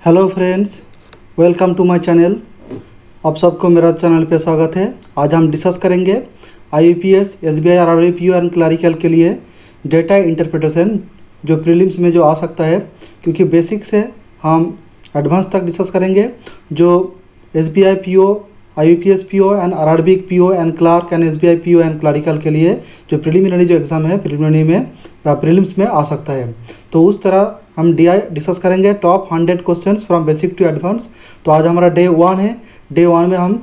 Hello friends, welcome to my channel. आप सबको मेरा चैनल पे स्वागत है। आज हम डिस्कस करेंगे IUPS, SBI, RRB, PO and clerical के लिए डेटा इंटरप्रिटेशन जो प्रीलिम्स में जो आ सकता है, क्योंकि बेसिक से हम एडवांस तक डिस्कस करेंगे। जो SBI PO, IUPS PO and RRB PO and clerk and SBI PO and clerical के लिए जो प्रिलिमिनरी जो एग्ज़ाम है प्रिलिमिनरी में प्रीलिम्स में आ सकता है। तो उस तरह हम DI डिस्कस करेंगे top 100 questions from basic to advance. तो आज हमारा डे 1 है। डे 1 में हम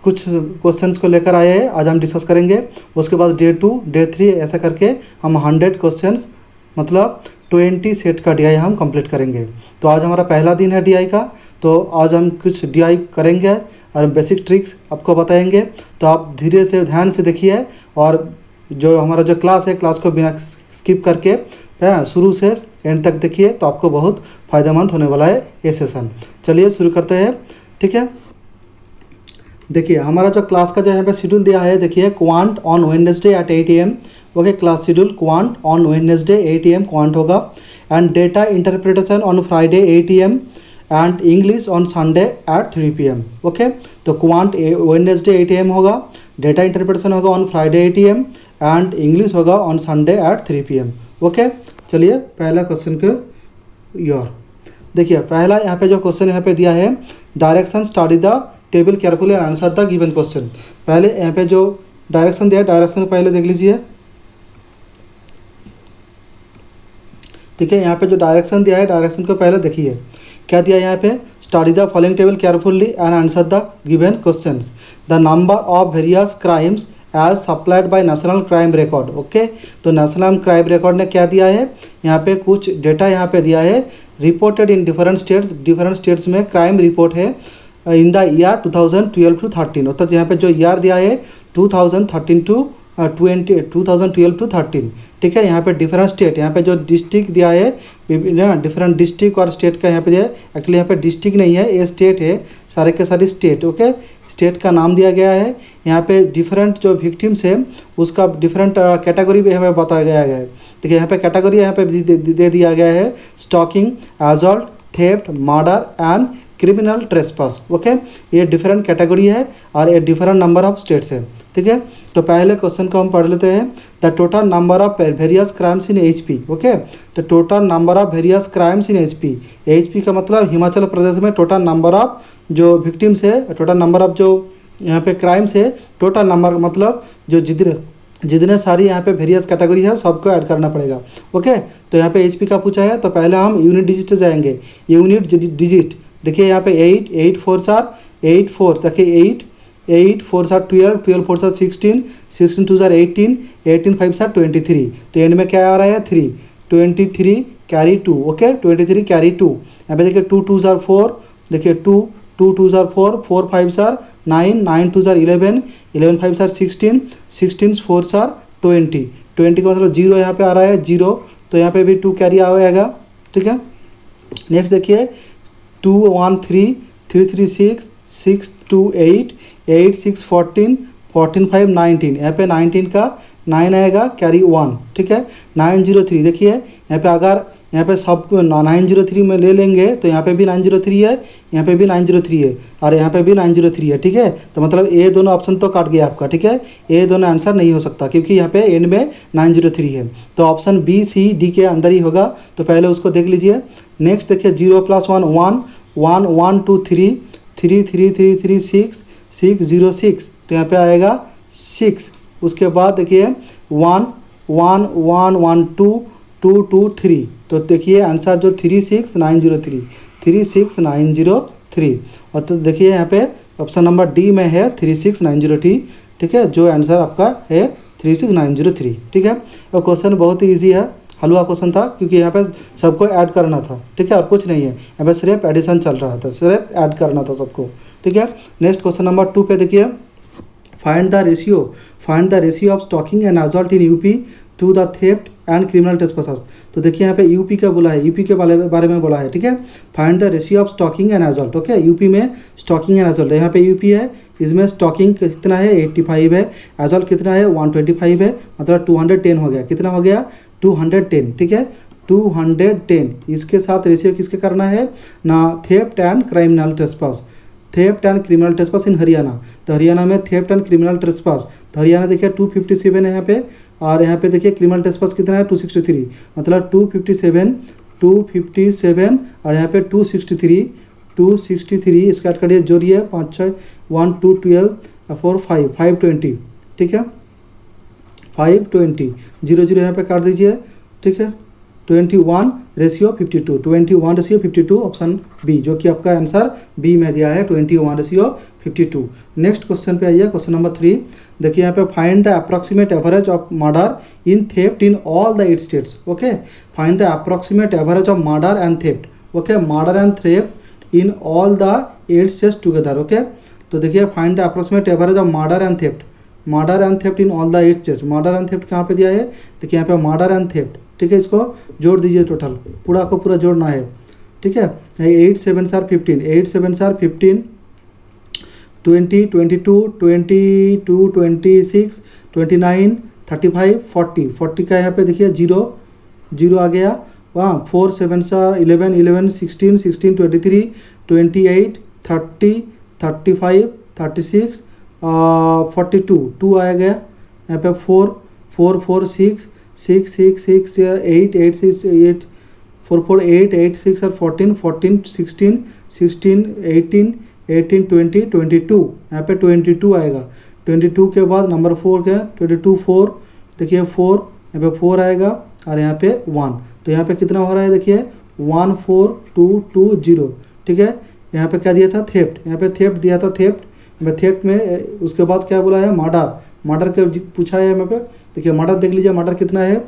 कुछ क्वेश्चंस को लेकर आए हैं, आज हम डिस्कस करेंगे। उसके बाद डे 2, डे 3 ऐसा करके हम 100 क्वेश्चंस मतलब 20 सेट का DI हम कंप्लीट करेंगे। तो आज हमारा पहला दिन है DI का। तो आज हम कुछ DI करेंगे और बेसिक ट्रिक्स आपको बताएंगे। तो आप धीरे से ध्यान से देखिए और जो हमारा जो क्लास है क्लास को बिना स्किप करके शुरू से एंड तक देखिए, तो आपको बहुत फ़ायदेमंद होने वाला है ये सेशन। चलिए शुरू करते हैं, ठीक है। देखिए हमारा जो क्लास का जो यहाँ पे शेड्यूल दिया है, देखिए quant on Wednesday at 8 AM। Okay, class schedule quant on Wednesday 8 AM quant होगा and data interpretation on Friday 8 AM and English on Sunday at 3 PM। Okay, तो क्वांट वेडनेसडे 8 AM होगा, डेटा इंटरप्रिटेशन होगा on Friday 8 AM and English होगा on Sunday at 3 PM। Okay, चलिए पहला question के your देखिए। पहला यहाँ पे जो क्वेश्चन यहाँ पे दिया है, direction study the table carefully and answer the given question. पहले यहाँ पे जो डायरेक्शन दिया है, डायरेक्शन को पहले देख लीजिए, ठीक है। यहाँ पे जो डायरेक्शन दिया है, डायरेक्शन को पहले देखिए क्या दिया है यहाँ पे। Study the following table carefully and answer the given question. The number of various crimes as supplied by national crime record. Okay, तो नेशनल क्राइम रिकॉर्ड ने क्या दिया है, यहाँ पे कुछ डेटा यहाँ पे दिया है। रिपोर्टेड इन डिफरेंट स्टेट्स में क्राइम रिपोर्ट है इन द ईयर 2012 to 13। अर्थात यहाँ पे जो ईयर दिया है 2013 to 2012 to 13, ठीक है। यहाँ पे डिफरेंट स्टेट, यहाँ पे जो डिस्ट्रिक्ट दिया है डिफरेंट डिस्ट्रिक्ट और स्टेट का यहाँ पे दिया है। एक्चुअली यहाँ पे डिस्ट्रिक्ट नहीं है, ये स्टेट है, सारे के सारे स्टेट। ओके, स्टेट का नाम दिया गया है। यहाँ पे डिफरेंट जो विक्टिम्स है उसका डिफरेंट कैटेगरी भी हमें बताया गया है। देखिए यहाँ पे कैटेगरी यहाँ पे दे दिया गया है, stalking, assault, theft, murder and criminal trespass. Okay, ये डिफरेंट कैटेगरी है और ये डिफरेंट नंबर ऑफ स्टेट्स है, ठीक है। तो पहले क्वेश्चन को हम पढ़ लेते हैं। The total number of various crimes in HP। Okay, तो total number of various crimes in HP का मतलब हिमाचल प्रदेश में टोटल नंबर ऑफ जो विक्टिम्स है, टोटल नंबर ऑफ जो यहाँ पे क्राइम्स है, टोटल नंबर मतलब जो जितने सारी यहाँ पे वेरियस कैटेगरी है सबको ऐड करना पड़ेगा। ओके, तो यहाँ पे HP का पूछा है, तो पहले हम यूनिट डिजिट से जाएंगे। यूनिट डिजिट देखिए यहाँ पे 8 4 8 4, देखिए 8 4 12 12 4 16 16 2 18 18 5 23। तो एंड में क्या आ रहा है 3, 23 कैरी 2। Okay, 23 carry 2। यहाँ पे देखिए 2 2 4, देखिए 2 2 2 4 4 5 9 9 2 11 11 5 16 16 4 20 20 का मतलब 0 यहाँ पे आ रहा है 0, तो यहाँ पे भी 2 कैरी आएगा, ठीक है। नेक्स्ट देखिए 2 1 3 3 3 6 6 2 8 8 6 14 14 5 19। यहाँ पे 19 का 9 आएगा, कैरी 1, ठीक है। 903 देखिए यहाँ पे अगर यहाँ पे सब 903 में ले लेंगे तो यहाँ पे भी 903 है, यहाँ पे भी 903 है और यहाँ पे भी 903 है, ठीक है। तो मतलब ये दोनों ऑप्शन तो काट गया आपका, ठीक है। ये दोनों आंसर नहीं हो सकता क्योंकि यहाँ पे एंड में 903 है, तो ऑप्शन B C D के अंदर ही होगा। तो पहले उसको देख लीजिए। नेक्स्ट देखिए 0 + 1 1 1 1 2 3 3 3 3 3 6 6 0 6, तो यहाँ पे आएगा 6। उसके बाद देखिए 1 1 1 1 2 2 2 3, तो देखिए आंसर जो 36903 36903। और तो देखिए यहाँ पे ऑप्शन नंबर D में है 36903, ठीक है, जो आंसर आपका है 36903, ठीक है। और क्वेश्चन बहुत ही ईजी है, हलवा क्वेश्चन था क्योंकि यहाँ पे सबको ऐड करना था, ठीक है, और कुछ नहीं है। यहाँ पे सिर्फ एडिशन चल रहा था, सिर्फ ऐड करना था सबको, ठीक है। नेक्स्ट क्वेश्चन नंबर 2 पे देखिए, find the ratio of stalking and assault in UP to the theft and criminal trespass. तो देखिए यहाँ पे यूपी का बोला है, यूपी के बारे में बोला है, ठीक है। Find the ratio of stalking and assault. Okay, UP में स्टॉकिंग एंड असॉल्ट, यहाँ पे यूपी है, इसमें स्टॉकिंग कितना है 85 है, असॉल्ट कितना है 125 है, मतलब 210 हो गया। कितना हो गया 210, ठीक है, 210। इसके साथ रेशियो किसके करना है ना, theft and criminal trespass, theft and criminal trespass in Haryana. तो हरियाणा में थेफ्ट एंड क्रिमिनल ट्रेसपास, तो हरियाणा देखिए 257 है यहाँ पे, और यहाँ पे देखिए क्रिमिनल ट्रेसपास कितना है 263, मतलब 257 और यहाँ पे 263 इसका ऐड करिए, जोड़िए 5 6 1 2 12 4 5 520, ठीक है 520, 0 0 यहाँ पे काट दीजिए, ठीक है 21 रेशियो 52, 21 रेशियो 52 ऑप्शन बी, जो कि आपका आंसर बी में दिया है 21 रेशियो 52। नेक्स्ट क्वेश्चन पे आइए, क्वेश्चन नंबर 3। देखिए यहाँ पे find the approximate average of murder in theft in all the 8 states. Okay, find the approximate average of murder and theft, okay murder and theft in all the 8 states together. Okay, तो देखिए find the approximate average of murder and theft, murder and theft in all the 8 states. Murder and theft कहाँ पे दिया है, देखिए यहाँ पे murder and theft, ठीक है इसको जोड़ दीजिए, टोटल पूरा को पूरा जोड़ना है, ठीक है 8 7 4 15, 8 7 4 15, 20 22 22 26 29 35 40, 40 का यहाँ पे देखिए 0 0 आ गया, वहाँ 4 7 4 11 11 16 16 23 28 30 35 36 42 2 आया गया, यहाँ पे 4 4 4 6 6 6 6 8 8 6 8 4 4 8 8 6 और 14 14 16 16 18 18 20 22, यहाँ पे 22 आएगा, 22 के बाद नंबर 4 क्या 22 4, देखिए 4 यहाँ पे 4 आएगा और यहाँ पे 1, तो यहाँ पे कितना हो रहा है देखिए 14220, ठीक है। यहाँ पे क्या दिया था थेफ्ट, यहाँ पे थेफ्ट दिया था, थेफ्ट में उसके बाद क्या बोला है मर्डर, मर्डर के पूछा है यहाँ पे, देखिए मर्डर देख लीजिए, मर्डर कितना है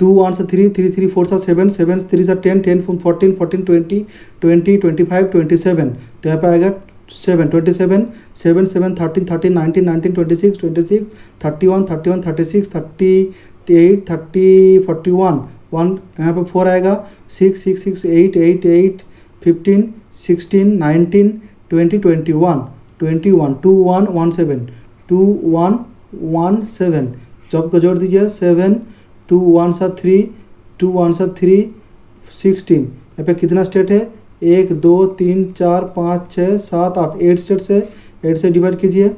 2 1 से 3 3 3 4 से 7 7 3 से 10 10 14 14 20 20 25 27, तो यहाँ पे आएगा 7 27 7 7 13 13 19 19 26 26 31 31 36 38 30 41 1, यहाँ पे 4 आएगा 6 6 6 8 8 8 15 16 19 20 21 21 2 1 1 7 2 1 1 7, जब को जोड़ दीजिए 7 2 1 सा 3 2 1 सा 3 16, यहाँ पे कितना स्टेट है 1 2 3 4 5 6 7 8, 8 स्टेट से 8 से डिवाइड कीजिए,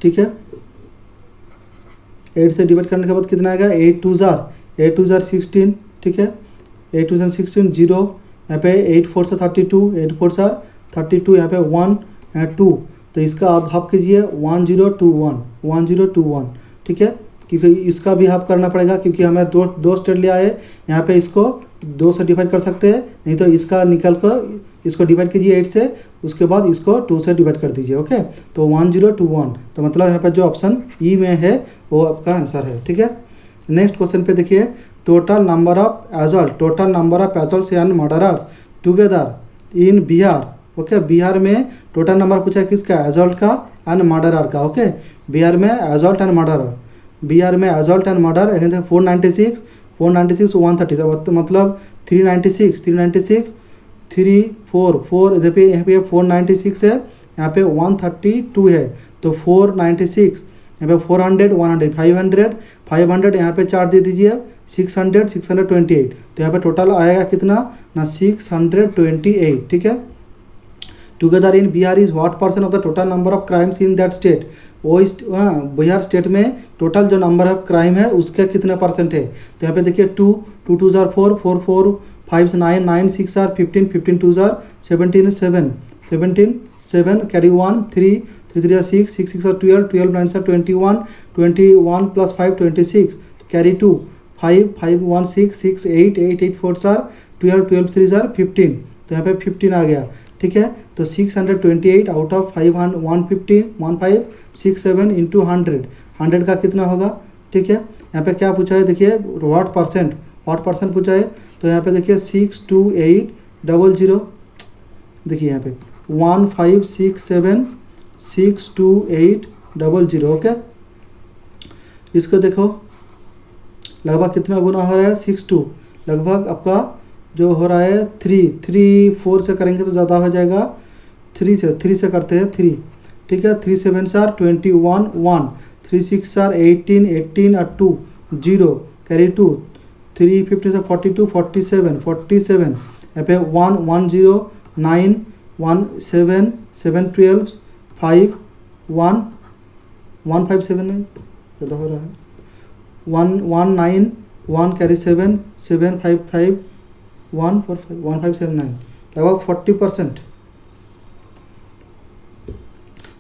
ठीक है 8 से डिवाइड करने के बाद कितना आएगा 8 2 जार 16, ठीक है 8 2 जार 16 0, यहाँ पे 8 4 से 32 8 4 सा 32, यहाँ पे 1 2, तो इसका आप हाफ कीजिए 1021, ठीक है, क्योंकि इसका भी हाफ करना पड़ेगा, क्योंकि हमें दो स्टेट लिया है, यहाँ पे इसको 2 से डिवाइड कर सकते हैं, नहीं तो इसका निकल कर इसको डिवाइड कीजिए 8 से, उसके बाद इसको 2 से डिवाइड कर दीजिए। ओके, तो 1021, तो मतलब यहाँ पे जो ऑप्शन ई में है वो आपका आंसर है, ठीक है। नेक्स्ट क्वेश्चन पे देखिए, total number of adults and murderers together in Bihar. Okay, Bihar में टोटल नंबर पूछा है किसका, एजल्ट का एंड मर्डरर का। ओके, बिहार में एजल्ट एंड मर्डरर, 496 130, तो मतलब 396 3 4 4, इधर पे यहाँ पे 496 है, यहाँ पे 132 है, तो 496, यहाँ पे 400 100 500 यहाँ पे 4 दे दीजिए, 600 628, तो यहाँ पे टोटल आएगा कितना ना 628, ठीक है। Together in Bihar is what percent of the total number of crimes in that state, वो बिहार स्टेट में टोटल जो नंबर ऑफ क्राइम है उसका कितना परसेंट है, तो यहाँ पे देखिए 2 2 jar 4 4 4 5 9 9 6 jar 15 15 2 jar 17 7 carry 1 3 3 3 6 6 6 12 12 9 21 21 plus 5 26, carry 2 5 5 1 6 6 8 8 8 4 jar 12 12 3 jar 15, तो यहाँ पे 15 आ गया, ठीक है। तो 628 आउट ऑफ 1567 इंटू 100 का कितना होगा, ठीक है। यहाँ पे क्या पूछा है देखिए, व्हाट परसेंट पूछा है, तो यहाँ पे देखिए 62800, देखिए यहाँ पे 156762800। ओके, इसको देखो लगभग कितना गुना हो रहा है 62, लगभग आपका जो हो रहा है 3 4 से करेंगे तो ज़्यादा हो जाएगा, 3 से करते हैं 3, ठीक है। 3 7 4 21 1 3 6 4 18 18 और 2 0 कैरी 2 3 15 से 42 47 47 यहाँ पे 1 1 0 9 1 7 7 12 5 1 1 5 7 9 ज़्यादा हो रहा है 1 1 9 1 कैरी 7 7 5 5 1 4 5 1 5 7 9 लगभग 40%।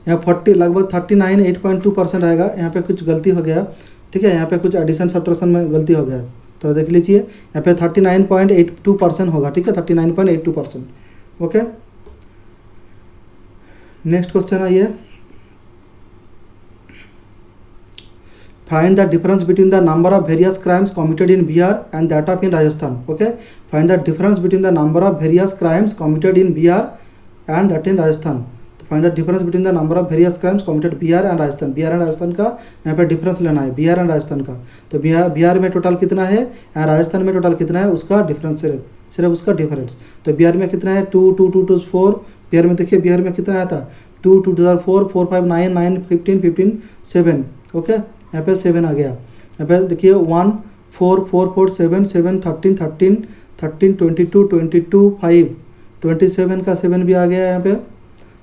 यहाँ 40 लगभग 39 8.2% आएगा। यहाँ पे कुछ गलती हो गया, ठीक है, यहाँ पे कुछ एडिशन सब्ट्रैक्शन में गलती हो गया, तो देख लीजिए यहाँ पे 39.82% होगा, ठीक है, 39.82%। ओके, नेक्स्ट क्वेश्चन आइए, find the difference between the number of various crimes committed in Bihar and that of in Rajasthan. Okay, find the difference between the number of various crimes committed in Bihar and that in Rajasthan. Find the difference between the number of various crimes committed Bihar and Rajasthan. Bihar and Rajasthan का यहाँ पे difference लेना है, Bihar and Rajasthan का। तो बिहार में total कितना है और राजस्थान में टोटल कितना है, उसका डिफरेंस सिर्फ उसका डिफरेंस। तो बिहार में कितना है 2 2 2 2 4। बिहार में देखिए बिहार में कितना आया था 2 2 2 4 4 5 9 9 15 15 7। ओके, यहाँ पे 7 आ गया। यहाँ पे देखिए 1 4 4 4 7 7 13 13 13 22 22 5 27 का 7 भी आ गया यहाँ पे।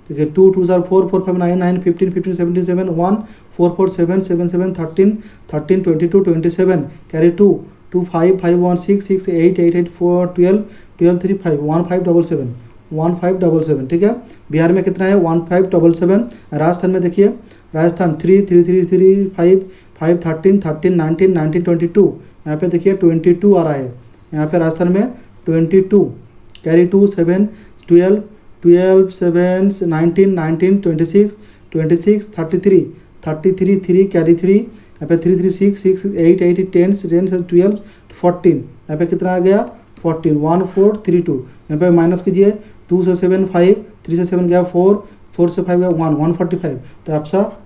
देखिए 2 2 4 4 5 9 9 15 15 17 7 1 4 4 7 7 7 13 13 22 27 कैरी 2 2 5 5 1 6 6 8 8 8 4 12 12 3 5 1 5 7 7 1 5 7 7, ठीक है। बिहार में कितना है 1 5 7 7। राजस्थान में देखिए राजस्थान 3 3 3 3 5 5 13 13 19 19 22। यहाँ पे देखिए 22 आ रहा है, यहाँ पे राजस्थान में 22 कैरी 2 7 12 12 7 19 19 26 26 33 33 3 कैरी 3। यहाँ पे 3 3 6 6 8 8 10 10 12 14। यहाँ पे कितना आ गया 14 1 4 3 2। यहाँ पे माइनस कीजिए 2 से 7 5 3 से 7 गया 4 4 से 5 गया 1 145। तो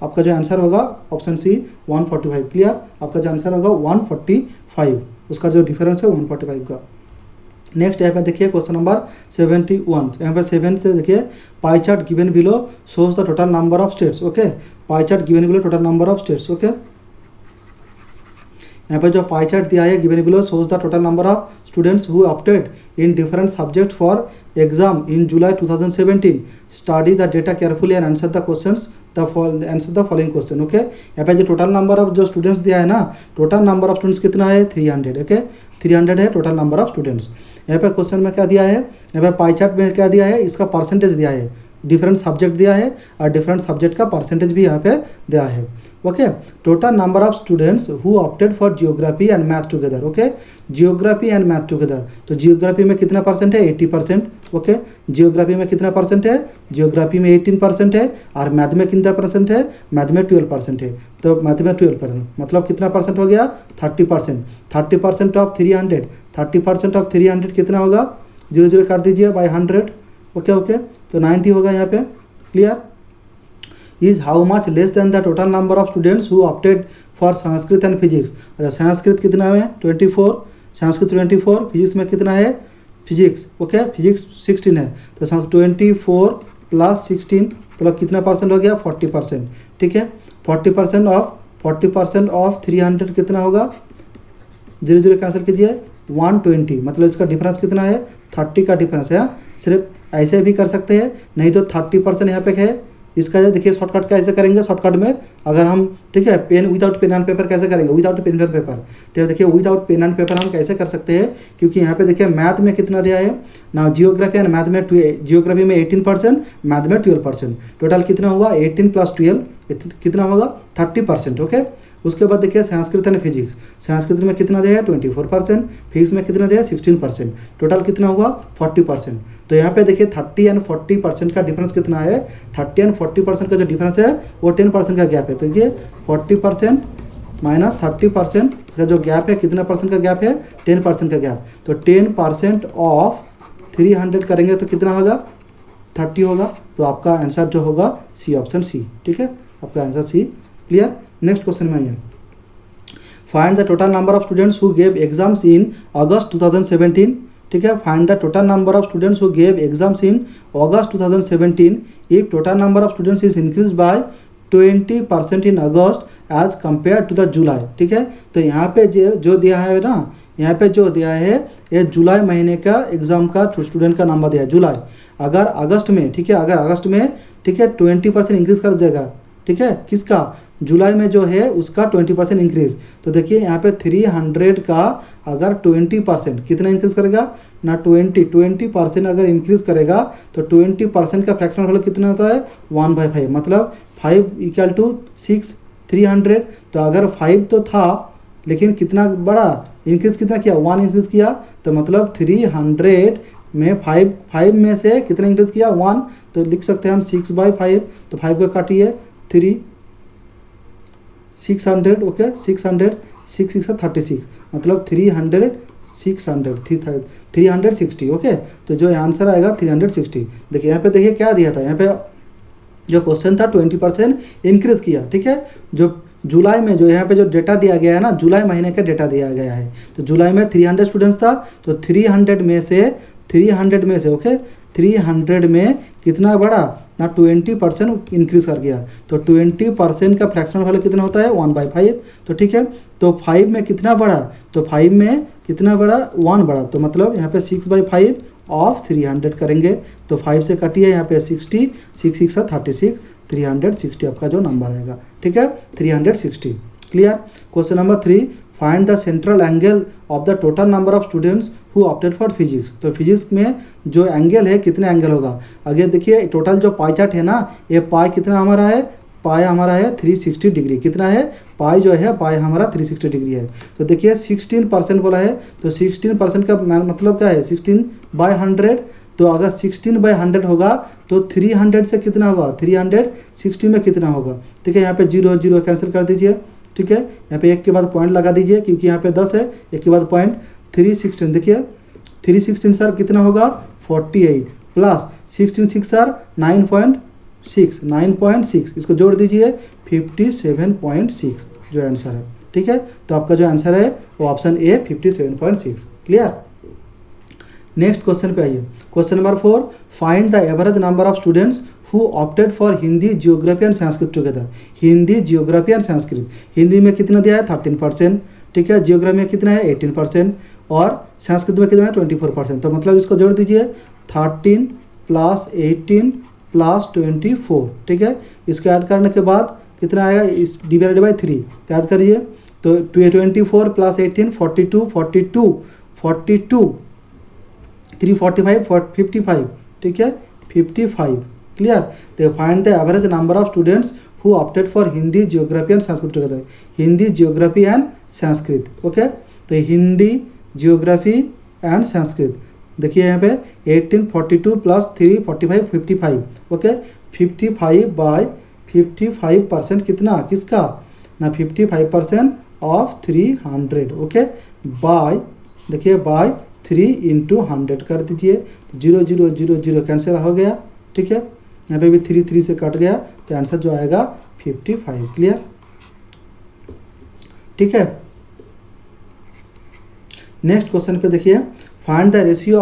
आपका जो आंसर होगा ऑप्शन सी 145। क्लियर, आपका जो आंसर होगा 145, उसका जो डिफरेंस है 145 का। नेक्स्ट यहाँ पे देखिए क्वेश्चन नंबर 71। यहाँ पे 7 से देखिए pie chart given below shows the total number of states. Okay, pie chart given below total number of states. Okay, यहाँ पे जो पाई चार्ट दिया है given below shows the total number of students who opted in different subject for exam in July 2017। Study the data carefully and answer the questions answer the following question. Okay, यहाँ पे जो total number of जो students दिया है ना, total number of students कितना है 300। Okay, 300 है टोटल नंबर ऑफ स्टूडेंट्स। यहाँ पे क्वेश्चन में क्या दिया है, यहाँ पे पाई चार्ट में क्या दिया है, इसका परसेंटेज दिया है, डिफरेंट सब्जेक्ट दिया है और डिफरेंट सब्जेक्ट का परसेंटेज भी यहाँ पे दिया है। Okay, total number of students who opted for geography and math together. Okay, geography and math together, तो जियोग्राफी में कितना परसेंट है 80%। ओके, जियोग्राफी में कितना परसेंट है, जियोग्राफी में 18% है और मैथ में कितना परसेंट है, मैथ में 12% है। तो मैथ में 12% मतलब कितना परसेंट हो गया 30%। 30% ऑफ 300, 30% ऑफ 300 कितना होगा, 0 0 काट दीजिए बाई 100। ओके ओके, तो 90 होगा यहाँ पे। Clear, is how much less than the total number of students who opted for Sanskrit and physics. अच्छा, संस्कृत कितना है 24, संस्कृत 24, फिजिक्स में कितना है फिजिक्स। ओके, फिजिक्स 16 है, तो 24 प्लस 16 मतलब कितना परसेंट हो गया 40%। ठीक है, 40% ऑफ 300 कितना होगा, 0 0 कैंसिल कीजिए 120, मतलब इसका डिफरेंस कितना है 30 का डिफरेंस है। सिर्फ ऐसे भी कर सकते हैं, नहीं तो 30% यहाँ पे है। इसका देखिए शॉर्टकट कैसे करेंगे, शॉर्टकट में अगर हम, ठीक है, pen without pen and paper कैसे करेंगे, विदाउट पेन एंड पेपर। तो देखिए विदाउट पेन एंड पेपर हम कैसे कर सकते हैं, क्योंकि यहाँ पे देखिए मैथ में कितना दिया है ना, जियोग्राफी एंड मैथ में जियोग्राफी में 18%, मैथ में 12%, टोटल कितना हुआ 18 प्लस 12 कितना होगा 30%। ओके, उसके बाद देखिए संस्कृत एंड फिजिक्स, संस्कृत में कितना दिया है 24%, फिजिक्स में कितना दिया है 16%, टोटल कितना हुआ 40%। तो यहाँ पे देखिए 30 एंड 40% का डिफरेंस कितना है, 30 एंड 40% का जो डिफरेंस है वो 10% का गैप है। तो देखिए 40% माइनस 30% का जो गैप है, कितना परसेंट का गैप है 10% का गैप। तो 10% ऑफ 300 करेंगे तो कितना होगा 30 होगा। तो आपका आंसर जो होगा सी, ऑप्शन सी। ठीक है, आपका answer C. Clear, next question में आइए, find the total number of students who gave exams in August 2017। ठीक है, find the total number of students who gave exams in August 2017 if total number of students is increase by 20% in August as compare to the July. ठीक है, तो यहाँ पे जो दिया है ना, यहाँ पे जो दिया है ये जुलाई महीने का एग्जाम का स्टूडेंट का नंबर दिया है जुलाई। अगर अगस्त में, ठीक है, अगर अगस्त में, ठीक है, 20% इंक्रीज कर देगा। ठीक है, किसका, जुलाई में जो है उसका 20% इंक्रीज। तो देखिए यहाँ पे 300 का अगर 20% कितना इंक्रीज करेगा ना, 20% अगर इंक्रीज करेगा तो 20% का फ्रैक्शनल वैल्यू कितना होता है 1/5, मतलब 5 इक्वल टू 6 300। तो अगर 5 तो था लेकिन कितना बड़ा इंक्रीज, कितना किया 1 इंक्रीज किया, तो मतलब 300 में 5 में से कितना इंक्रीज किया 1, तो लिख सकते हैं हम 6/5। तो 5 को काटिए 3 600, ओके 600 6 6 36, मतलब 360, ओके। तो जो आंसर आएगा 360। देखिए यहाँ पे देखिए क्या दिया था, यहाँ पे जो क्वेश्चन था 20% इंक्रीज किया। ठीक है, जो जुलाई में जो यहाँ पे जो डेटा दिया गया है ना, जुलाई महीने का डेटा दिया गया है। तो जुलाई में 300 स्टूडेंट्स था, तो 300 में से ओके 300 में कितना बढ़ा ना 20% इंक्रीज कर गया। तो 20% का फ्रैक्शनल वैल्यू कितना होता है 1/5। तो ठीक है, तो 5 में कितना बढ़ा, तो 5 में कितना बढ़ा 1 बढ़ा, तो मतलब यहाँ पे 6/5 ऑफ 300 करेंगे। तो 5 से कटिए यहाँ पे 60, 6 6 36, 360 आपका जो नंबर आएगा। ठीक है, 360। Clear. Question number 3, find the central angle of the total number of students who opted for physics. तो फिजिक्स में जो एंगल है कितने एंगल होगा। आगे देखिए टोटल जो पाई चार्ट है ना, ये पाई कितना हमारा है, पाई हमारा है 360 डिग्री। कितना है पाई, जो है पाई हमारा 360 डिग्री है। तो देखिए 16% बोला है, तो 16% का मतलब क्या है 16/100। तो अगर 16/100 होगा तो 300 से कितना होगा, 360 में कितना होगा। ठीक है, यहाँ पे 0 0 कैंसिल कर दीजिए। ठीक है, यहाँ पे 1 के बाद पॉइंट लगा दीजिए क्योंकि यहाँ पे 10 है, 1 के बाद पॉइंट। 316 देखिए 316 सर कितना होगा 48 प्लस 16 6 सर 9.6, इसको जोड़ दीजिए 57.6 जो आंसर है। ठीक है, तो आपका जो आंसर है वो option A 57.6। Clear. Next question पे आइए। Question number 4, find the average number of students who opted for Hindi, geography and Sanskrit together. Hindi, geography and Sanskrit. Hindi में कितना दिया है 13%। ठीक है, जियोग्राफी में कितना है 18% और संस्कृत में कितना है 24%। तो मतलब इसको जोड़ दीजिए 13 + 18 + 24। ठीक है, इसको ऐड करने के बाद कितना आएगा, इस डिवाइडेड बाई 3 ऐड करिए। तो 24 + 18 42 345 55। ठीक है, 55। क्लियर। तो find the average number of students who opted for Hindi, geography and Sanskrit together. Hindi, geography and Sanskrit. Okay, तो हिंदी, जियोग्राफी एंड संस्कृत। देखिए यहाँ पे 18 42 + 3 45 55। ओके, 55/55% कितना, किसका ना 55% ऑफ 300। ओके, बाय, देखिए बाय 3 × 100 कर दीजिए। 0 0 0 0 कैंसिल हो गया। ठीक है, यहाँ पे भी 3 3 से कट गया, तो आंसर जो आएगा 55। क्लियर। ठीक है, नेक्स्ट क्वेश्चन पे देखिए, find the ratio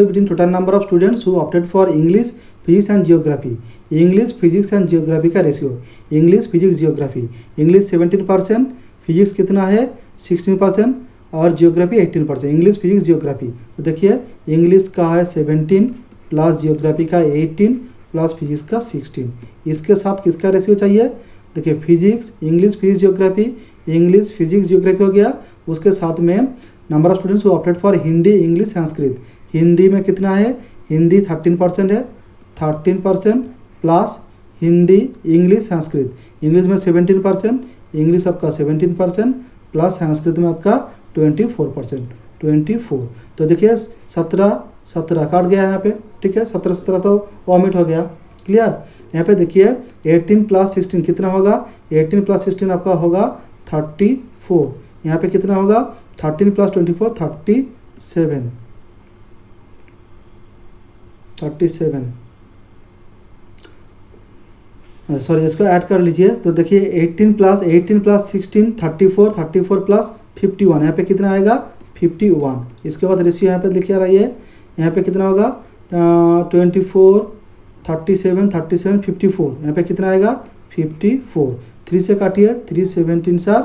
between total number of students who opted for English, physics and geography. English, physics and geography का ratio. English, physics, geography. English 17%, physics कितना है 16% और जियोग्राफी 18%। English, physics, geography. तो देखिए English का है 17 प्लस जियोग्राफी का 18 plus physics का 16। इसके साथ किसका रेशियो चाहिए, देखिए physics, English, physics, geography, English, physics, geography हो गया। उसके साथ में number of students who opted for Hindi, English, Sanskrit. Hindi में कितना है, हिंदी 13% है, 13% plus Hindi, English, Sanskrit. English में 17%, इंग्लिश आपका 17% प्लस संस्कृत में आपका 24%, 24। तो देखिए 17 काट गया यहाँ पे। ठीक है, 17 तो वॉमिट हो गया। क्लियर। यहाँ पे देखिए 18 + 16 कितना होगा, 18 + 16 आपका होगा 34। यहाँ पे कितना होगा 13 + 24 37। सॉरी, इसको ऐड कर लीजिए। तो देखिए 18 + 16 34 34 + 51। यहाँ पे कितना आएगा 51। इसके बाद रेशियो यहाँ पे लिखे रहिए, यहाँ पे कितना होगा 24 37 37 54। यहाँ पे कितना आएगा 54, 3 से काटिए, 3 17 सर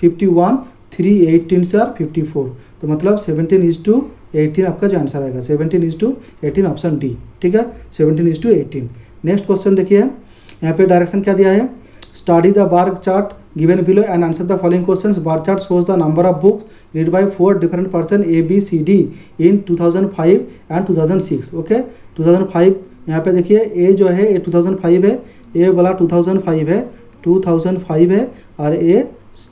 51, 3 18 सर 54, तो मतलब 17:18 आपका जो आंसर आएगा 17:18 ऑप्शन डी। ठीक है, 17:18। नेक्स्ट क्वेश्चन देखिए, यहाँ पे डायरेक्शन क्या दिया है, study the bar chart given below and answer the following questions. Bar chart shows the number of books read by 4 different person A, B, C, D in 2005 and 2006. Okay, 2005 यहाँ पे देखिए A जो है ये 2005 है, A वाला 2005 है, 2005 है, और A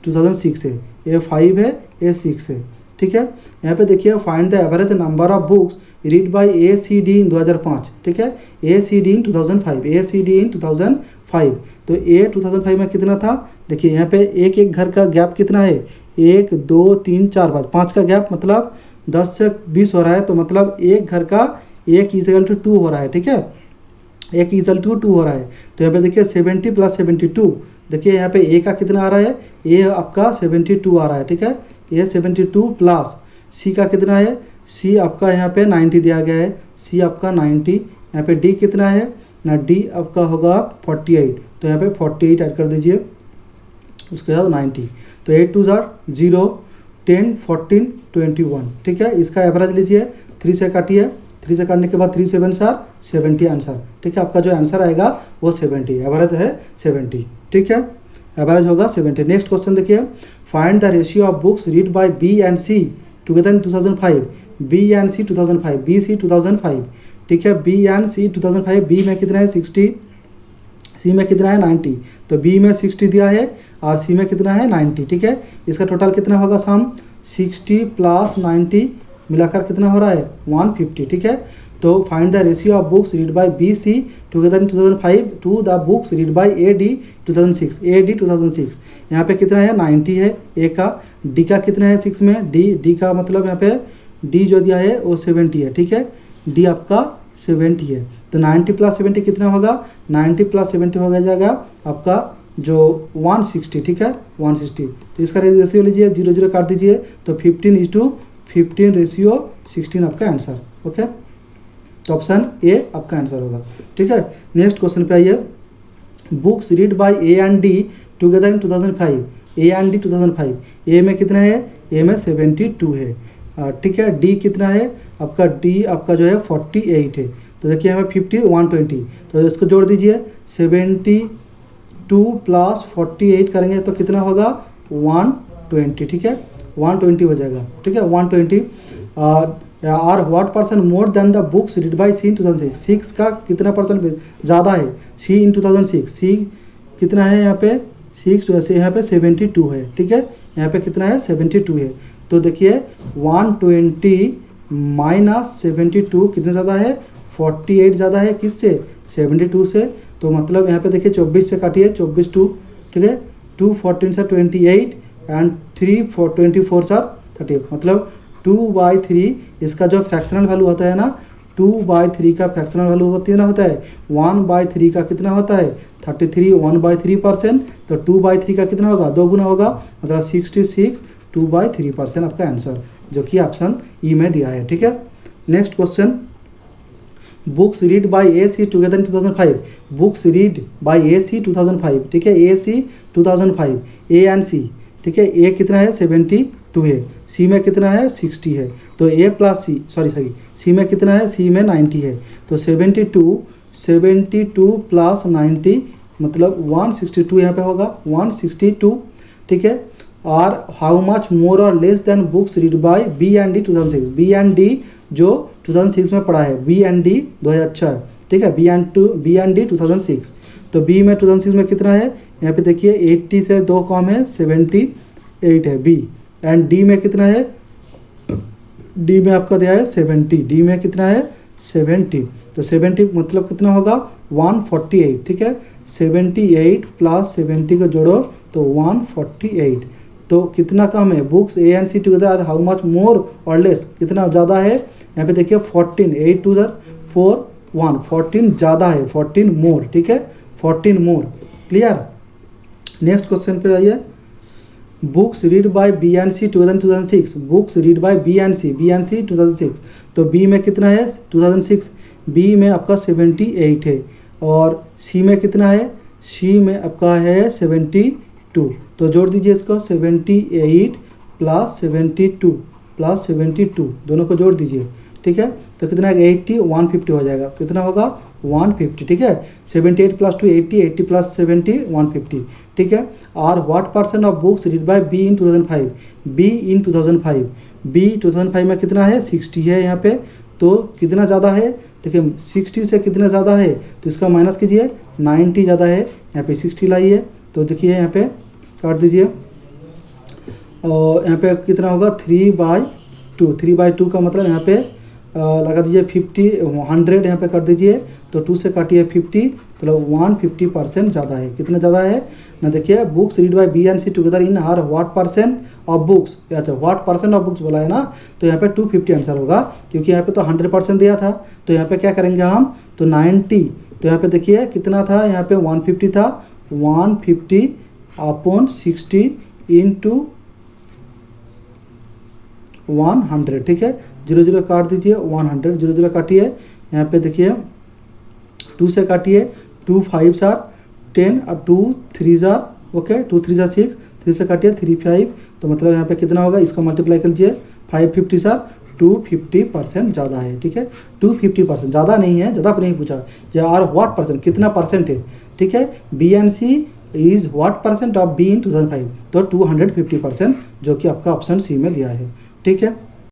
2006 है, A 5 है, A 6 है। ठीक है, यहाँ पे देखिए find the average number of books read by A C D in 2005। ठीक है, ए C D in 2005, A C D in 2005, तो ए 2005 में कितना था, देखिए यहाँ पे एक एक घर का गैप कितना है, 1 2 3 4 5 का गैप, मतलब 10 से 20 हो रहा है, तो मतलब एक घर का 1 = 2 हो रहा है। ठीक है, 1 = 2 हो रहा है, तो यहाँ पे देखिए 70 + 72, देखिए यहाँ पे ए का कितना आ रहा है, ए आपका 72 आ रहा है। ठीक है, ए 72 प्लस सी का कितना है, सी आपका यहाँ पे 90 दिया गया है, सी आपका 90, यहाँ पे डी कितना है ना, डी आपका होगा 48, तो यहाँ पे 48 ऐड कर दीजिए, उसके बाद 90, तो 8 2 0 10 14 21। ठीक है, इसका एवरेज लीजिए, 3 से काटिए, 3 से काटने के बाद 3 7 70 आंसर। ठीक है, आपका जो आंसर आएगा वो 70, एवरेज है 70। ठीक है, एवरेज होगा 70। नेक्स्ट क्वेश्चन देखिए, find the ratio of books read by B and C together in 2005। B and C 2005, B C 2005। ठीक है, बी एंड सी 2005, बी में कितना है 60, सी में कितना है 90, तो बी में 60 दिया है और सी में कितना है 90। ठीक है, इसका टोटल कितना होगा सम, 60 + 90 मिलाकर कितना हो रहा है 150। ठीक है, तो find the ratio of books read by B C together in 2005 to the books read by A D 2006। A D 2006 यहाँ पे कितना है 90 है ए का, डी का कितना है 6 में, डी का मतलब यहाँ पे डी जो दिया है वो 70 है। ठीक है, डी आपका 70 है, तो 90 + 70 कितना होगा, 90 + 70 हो जाएगा आपका जो 160। ठीक है, 160, तो इसका रेशियो लीजिए, 0 0 काट दीजिए, तो 15:15 रेशियो 16 आपका आंसर। ओके, तो ऑप्शन ए आपका आंसर होगा। ठीक है, नेक्स्ट क्वेश्चन पे आइए, books read by A and D together in 2005। A and D 2005, ए में कितना है, ए में 72 है। ठीक है, डी कितना है आपका, डी आपका जो है 48 है, तो देखिए हमें 50 120, तो इसको जोड़ दीजिए, 72 + 48 करेंगे तो कितना होगा 120। ठीक है, 120 हो जाएगा। ठीक है, 120। और what percent more than the books read by C in 2006। 6 का कितना परसेंट ज़्यादा है, सी इन 2006, सी कितना है यहाँ पे 6, वैसे यहाँ पे 72 है। ठीक है, यहाँ पे कितना है 72 है, तो देखिए 120 - 72 कितना ज़्यादा है, 48 ज़्यादा है किससे, 72 से, तो मतलब यहाँ पे देखिए 24 से काटिए, 24 2। ठीक है, 2 14 से 28 एंड 3 4 24 से 38, मतलब 2/3 इसका जो फ्रैक्शनल वैल्यू होता है ना, 2/3 का फ्रैक्शनल वैल्यू कितना होता है, 1/3 का कितना होता है 33, 1/3%, तो 2/3 का कितना होगा 2 गुना होगा, मतलब 66, 2/3% आपका आंसर, जो कि ऑप्शन ई में दिया है। ठीक है, next question, books read by A C together in 2005। Books read by A C 2005। ठीक है, ए सी 2005, ए एंड सी। ठीक है, ए कितना है 72 है, सी में कितना है 60 है, तो ए प्लस सी सी में कितना है, सी में 90 है, तो 72 + 90 मतलब 162 यहाँ पे होगा 162। ठीक है, और हाउ मच मोर और less than books read by B and D 2006। B and D जो 2006 में पढ़ा है, बी एंड डी 2006 है। ठीक है, बी एंड डी 2006, तो बी में 2006 में कितना है, यहाँ पे देखिए 80 से 2 कम है, 78 है बी, एंड डी में कितना है, डी में आपका दिया है 70, डी में कितना है 70, तो 70 मतलब कितना होगा 148। ठीक है, 78 + 70 को जोड़ो तो 148, तो कितना कम है, books A and C together how much more और लेस कितना ज़्यादा है, यहाँ पे देखिए 14, 8 2 4 1, 14 ज़्यादा है, 14 मोर। ठीक है, 14 मोर, क्लियर। नेक्स्ट क्वेश्चन पे आइए, books read by B and C together in 2006। Books read by B and C 2006, तो बी में कितना है 2006, बी में आपका 78 है और सी में कितना है, सी में आपका है 72, तो जोड़ दीजिए इसको 78 प्लस 72 प्लस 72 दोनों को जोड़ दीजिए, ठीक है। तो कितना है 80, 150 हो जाएगा, कितना होगा 150, ठीक है। 78 प्लस 2 80, 80 प्लस 70 150, ठीक है। और what percent of books read by B in 2005, B in 2005, B 2005 में कितना है 60 है यहाँ पे, तो कितना ज़्यादा है देखिए 60 से कितना ज़्यादा है, तो इसका माइनस कीजिए 90 ज़्यादा है, यहाँ पे 60 लाइए, तो देखिए यहाँ पे काट दीजिए और यहाँ पे कितना होगा 3/2, 3/2 का मतलब यहाँ पे लगा दीजिए 50, 100 यहाँ पे कर दीजिए, तो 2 से काटिए 50, तो 150% ज़्यादा है, कितना ज़्यादा है ना, देखिए books read by B and C together in are what percent of books, अच्छा व्हाट परसेंट ऑफ बुक्स बोला है ना, तो यहाँ पे 250 आंसर होगा, क्योंकि यहाँ पे तो 100% दिया था, तो यहाँ पे क्या करेंगे हम, तो 90, तो यहाँ पे देखिए कितना था, यहाँ पे 150 था, 150 अपॉन 60 इंटू 100, ठीक है। 0 0 काट दीजिए, 100 0 0 काटिए, यहाँ पे देखिए 2 से काटिए, 2 5 आर 10 और 2 3 आर ओके, 2 3 आर 6, 3 से काटिए 3 5, तो मतलब यहाँ पे कितना होगा, इसका मल्टीप्लाई कर लीजिए 550 आर 250% ज़्यादा है, ठीक है। 250% ज़्यादा नहीं है, ज़्यादा नहीं पूछा, जो आर व्हाट परसेंट कितना परसेंट है, ठीक है। B and C is what percent of B in 2005, तो 250%, जो कि आपका ऑप्शन सी में दिया है, ठीक है।